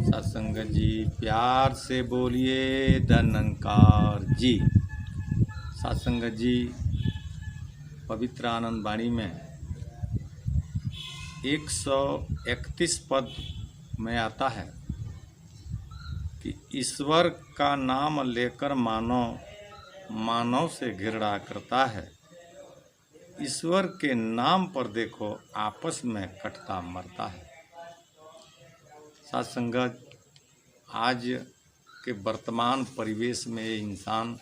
सत्संग जी, प्यार से बोलिए धनंकार जी। सत्संग जी, पवित्र आनंद वाणी में 131 पद में आता है कि ईश्वर का नाम लेकर मानव से घृणा करता है। ईश्वर के नाम पर देखो आपस में कटता मरता है। सत्संगत, आज के वर्तमान परिवेश में इंसान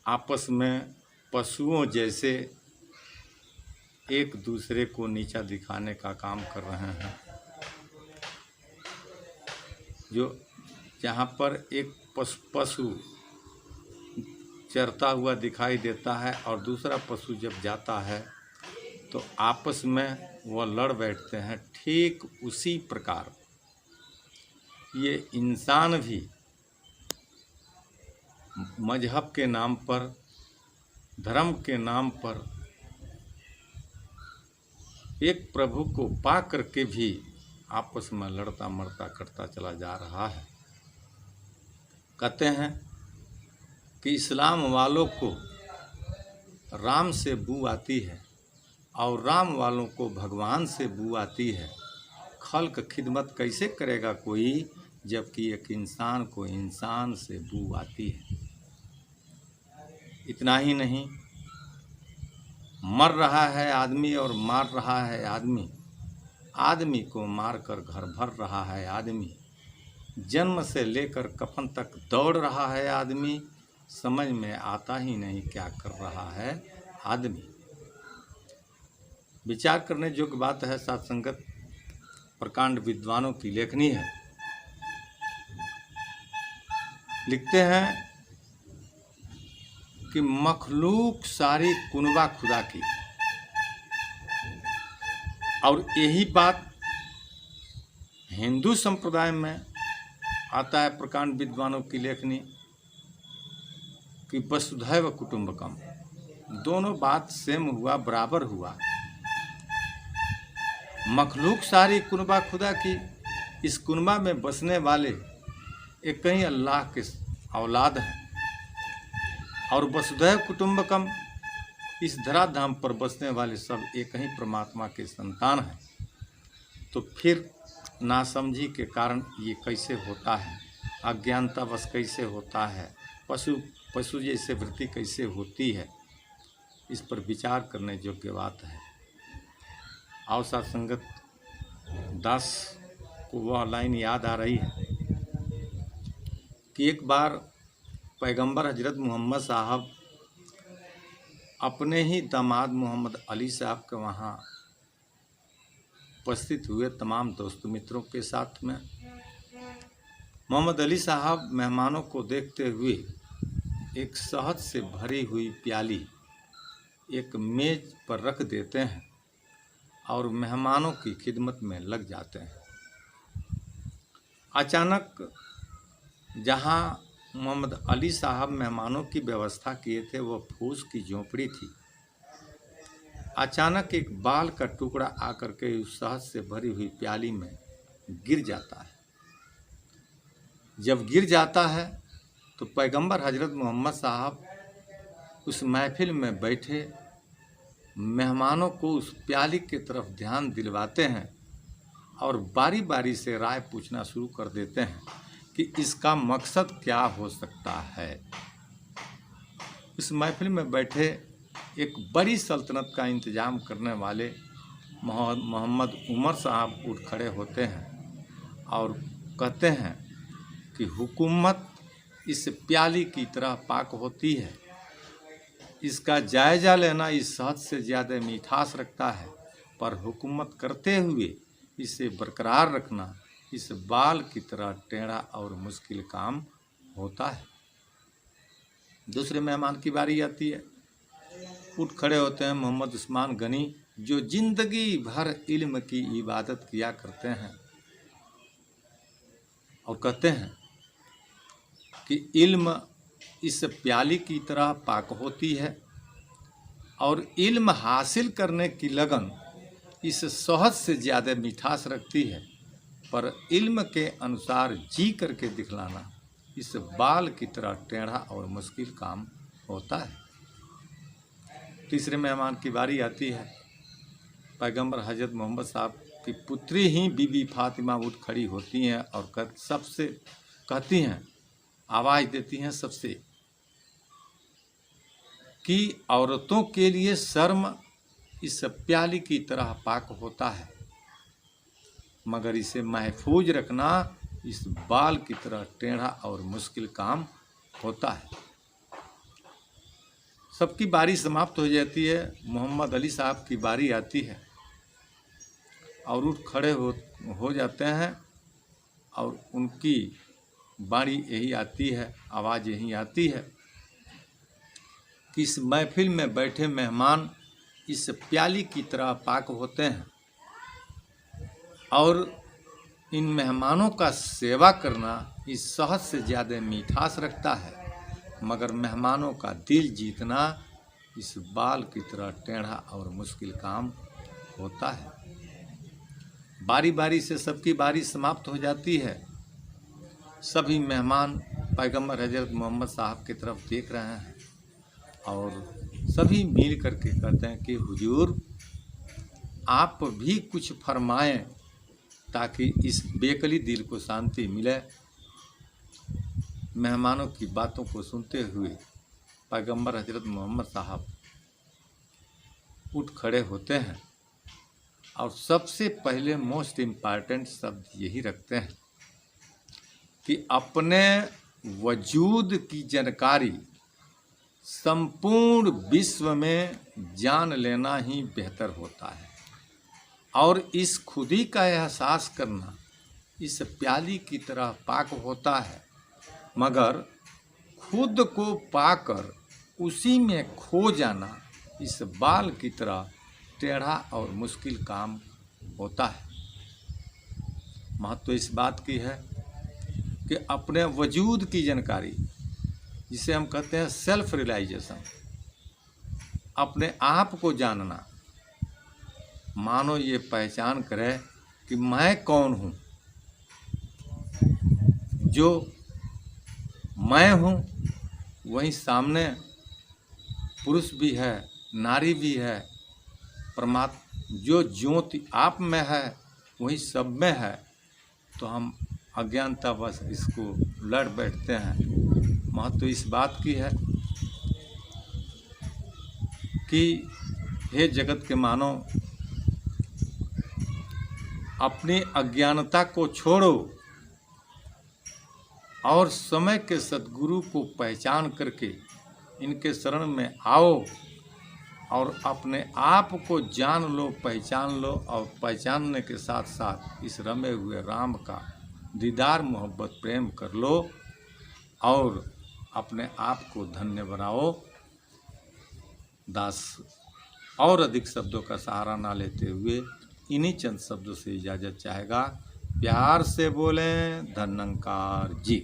आपस में पशुओं जैसे एक दूसरे को नीचा दिखाने का काम कर रहे हैं। जो जहाँ पर एक पशु चरता हुआ दिखाई देता है और दूसरा पशु जब जाता है तो आपस में वह लड़ बैठते हैं। ठीक उसी प्रकार ये इंसान भी मजहब के नाम पर, धर्म के नाम पर एक प्रभु को पा करके भी आपस में लड़ता मरता करता चला जा रहा है। कहते हैं कि इस्लाम वालों को राम से बू आती है और राम वालों को भगवान से बू आती है। खल्क खिदमत कैसे करेगा कोई जबकि एक इंसान को इंसान से बू आती है। इतना ही नहीं, मर रहा है आदमी और मार रहा है आदमी, आदमी को मारकर घर भर रहा है आदमी, जन्म से लेकर कफन तक दौड़ रहा है आदमी, समझ में आता ही नहीं क्या कर रहा है आदमी। विचार करने योग्य बात है। सत्संगत, प्रकांड विद्वानों की लेखनी है। लिखते हैं कि मखलूक सारी कुनबा खुदा की, और यही बात हिंदू संप्रदाय में आता है। प्रकांड विद्वानों की लेखनी कि वसुधैव कुटुंबकम, दोनों बात सेम हुआ, बराबर हुआ। मखलूक सारी कुनबा खुदा की, इस कुनबा में बसने वाले एक ही अल्लाह के औलाद हैं, और वसुधैव कुटुंबकम, इस धराधाम पर बसने वाले सब एक ही परमात्मा के संतान हैं। तो फिर नासमझी के कारण ये कैसे होता है, अज्ञानतावश कैसे होता है, पशु जैसे वृत्ति कैसे होती है, इस पर विचार करने योग्य बात है। और सत्संगत, दास को वह लाइन याद आ रही है कि एक बार पैगंबर हजरत मोहम्मद साहब अपने ही दामाद मोहम्मद अली साहब के वहाँ उपस्थित हुए तमाम दोस्त मित्रों के साथ में। मोहम्मद अली साहब मेहमानों को देखते हुए एक शहद से भरी हुई प्याली एक मेज पर रख देते हैं और मेहमानों की खिदमत में लग जाते हैं। अचानक जहाँ मोहम्मद अली साहब मेहमानों की व्यवस्था किए थे वो फूस की झोपड़ी थी। अचानक एक बाल का टुकड़ा आकर के उस शहद से भरी हुई प्याली में गिर जाता है। जब गिर जाता है तो पैगंबर हजरत मोहम्मद साहब उस महफिल में बैठे मेहमानों को उस प्याली की तरफ ध्यान दिलवाते हैं और बारी बारी से राय पूछना शुरू कर देते हैं कि इसका मकसद क्या हो सकता है। उस महफिल में बैठे एक बड़ी सल्तनत का इंतजाम करने वाले मोहम्मद उमर साहब उठ खड़े होते हैं और कहते हैं कि हुकूमत इस प्याली की तरह पाक होती है, इसका जायजा लेना इस शहद से ज़्यादा मिठास रखता है, पर हुकूमत करते हुए इसे बरकरार रखना इस बाल की तरह टेढ़ा और मुश्किल काम होता है। दूसरे मेहमान की बारी आती है। उठ खड़े होते हैं मोहम्मद उस्मान गनी, जो जिंदगी भर इल्म की इबादत किया करते हैं, और कहते हैं कि इल्म इस प्याली की तरह पाक होती है और इल्म हासिल करने की लगन इस शहद से ज़्यादा मिठास रखती है, पर इल्म के अनुसार जी करके दिखलाना इस बाल की तरह टेढ़ा और मुश्किल काम होता है। तीसरे मेहमान की बारी आती है। पैगंबर हजरत मोहम्मद साहब की पुत्री ही बीबी फातिमा उठ खड़ी होती हैं और सबसे कहती हैं, आवाज़ देती हैं सबसे कि औरतों के लिए शर्म इस प्याली की तरह पाक होता है, मगर इसे महफूज रखना इस बाल की तरह टेढ़ा और मुश्किल काम होता है। सबकी बारी समाप्त हो जाती है। मोहम्मद अली साहब की बारी आती है और उठ खड़े हो जाते हैं और उनकी बारी यही आती है, आवाज़ यही आती है कि इस महफिल में बैठे मेहमान इस प्याली की तरह पाक होते हैं और इन मेहमानों का सेवा करना इस शहद से ज़्यादा मिठास रखता है, मगर मेहमानों का दिल जीतना इस बाल की तरह टेढ़ा और मुश्किल काम होता है। बारी बारी से सबकी बारी समाप्त हो जाती है। सभी मेहमान पैगंबर हजरत मोहम्मद साहब की तरफ देख रहे हैं और सभी मिल करके कहते हैं कि हुजूर आप भी कुछ फरमाएं ताकि इस बेकली दिल को शांति मिले। मेहमानों की बातों को सुनते हुए पैगंबर हजरत मोहम्मद साहब उठ खड़े होते हैं और सबसे पहले मोस्ट इम्पॉर्टेंट शब्द यही रखते हैं कि अपने वजूद की जानकारी संपूर्ण विश्व में जान लेना ही बेहतर होता है और इस खुदी का एहसास करना इस प्याली की तरह पाक होता है, मगर खुद को पाकर उसी में खो जाना इस बाल की तरह टेढ़ा और मुश्किल काम होता है। महत्व इस बात की है कि अपने वजूद की जानकारी, जिसे हम कहते हैं सेल्फ रियलाइजेशन, अपने आप को जानना, मानो ये पहचान करे कि मैं कौन हूँ। जो मैं हूँ वहीं सामने पुरुष भी है, नारी भी है, परमात्मा जो ज्योति आप में है वही सब में है। तो हम अज्ञानता बस इसको लड़ बैठते हैं। महत्व इस बात की है कि हे जगत के मानव, अपनी अज्ञानता को छोड़ो और समय के सद्गुरु को पहचान करके इनके शरण में आओ और अपने आप को जान लो, पहचान लो और पहचानने के साथ साथ इस रमे हुए राम का दीदार मोहब्बत प्रेम कर लो और अपने आप को धन्य बनाओ। दास और अधिक शब्दों का सहारा ना लेते हुए इन्हीं चंद शब्दों से इजाज़त चाहेगा। प्यार से बोलें धन्यंकार जी।